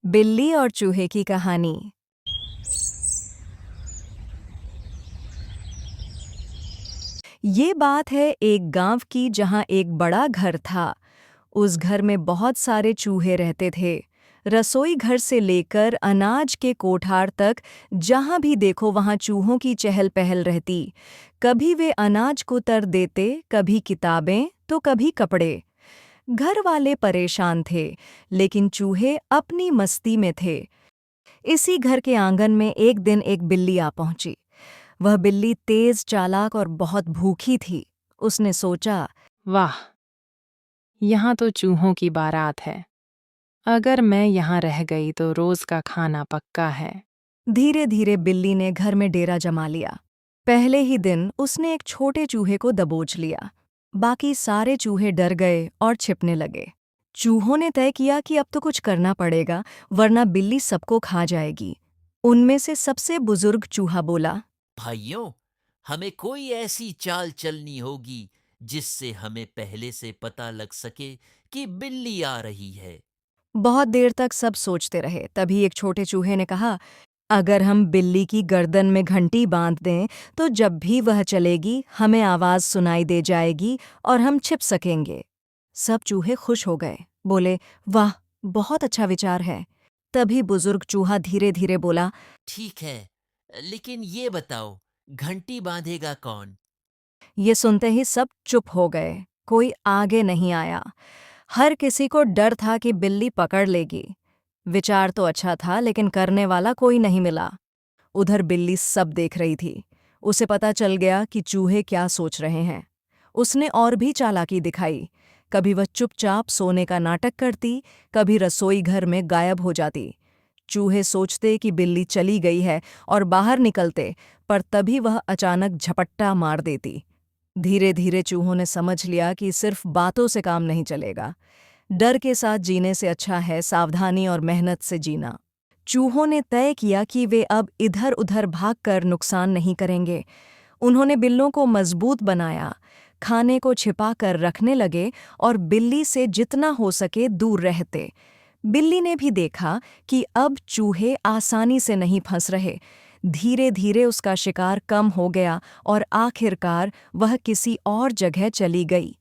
बिल्ली और चूहे की कहानी। ये बात है एक गांव की जहां एक बड़ा घर था। उस घर में बहुत सारे चूहे रहते थे। रसोई घर से लेकर अनाज के कोठार तक जहां भी देखो वहां चूहों की चहल पहल रहती। कभी वे अनाज को तर देते, कभी किताबें तो कभी कपड़े। घर वाले परेशान थे, लेकिन चूहे अपनी मस्ती में थे। इसी घर के आंगन में एक दिन एक बिल्ली आ पहुंची। वह बिल्ली तेज, चालाक और बहुत भूखी थी। उसने सोचा, वाह, यहाँ तो चूहों की बारात है। अगर मैं यहाँ रह गई तो रोज का खाना पक्का है। धीरे धीरे बिल्ली ने घर में डेरा जमा लिया। पहले ही दिन उसने एक छोटे चूहे को दबोच लिया। बाकी सारे चूहे डर गए और छिपने लगे। चूहों ने तय किया कि अब तो कुछ करना पड़ेगा, वरना बिल्ली सबको खा जाएगी। उनमें से सबसे बुजुर्ग चूहा बोला, भाइयों, हमें कोई ऐसी चाल चलनी होगी जिससे हमें पहले से पता लग सके कि बिल्ली आ रही है। बहुत देर तक सब सोचते रहे। तभी एक छोटे चूहे ने कहा, अगर हम बिल्ली की गर्दन में घंटी बांध दें तो जब भी वह चलेगी हमें आवाज सुनाई दे जाएगी और हम छिप सकेंगे। सब चूहे खुश हो गए, बोले, वाह, बहुत अच्छा विचार है। तभी बुजुर्ग चूहा धीरे धीरे बोला, ठीक है, लेकिन ये बताओ, घंटी बांधेगा कौन? ये सुनते ही सब चुप हो गए। कोई आगे नहीं आया। हर किसी को डर था कि बिल्ली पकड़ लेगी। विचार तो अच्छा था, लेकिन करने वाला कोई नहीं मिला। उधर बिल्ली सब देख रही थी। उसे पता चल गया कि चूहे क्या सोच रहे हैं। उसने और भी चालाकी दिखाई। कभी वह चुपचाप सोने का नाटक करती, कभी रसोई घर में गायब हो जाती। चूहे सोचते कि बिल्ली चली गई है और बाहर निकलते, पर तभी वह अचानक झपट्टा मार देती। धीरे धीरे चूहों ने समझ लिया कि सिर्फ बातों से काम नहीं चलेगा। डर के साथ जीने से अच्छा है सावधानी और मेहनत से जीना। चूहों ने तय किया कि वे अब इधर-उधर भागकर नुकसान नहीं करेंगे। उन्होंने बिल्लों को मजबूत बनाया, खाने को छिपा कर रखने लगे और बिल्ली से जितना हो सके दूर रहते। बिल्ली ने भी देखा कि अब चूहे आसानी से नहीं फंस रहे। धीरे धीरे उसका शिकार कम हो गया और आखिरकार वह किसी और जगह चली गई।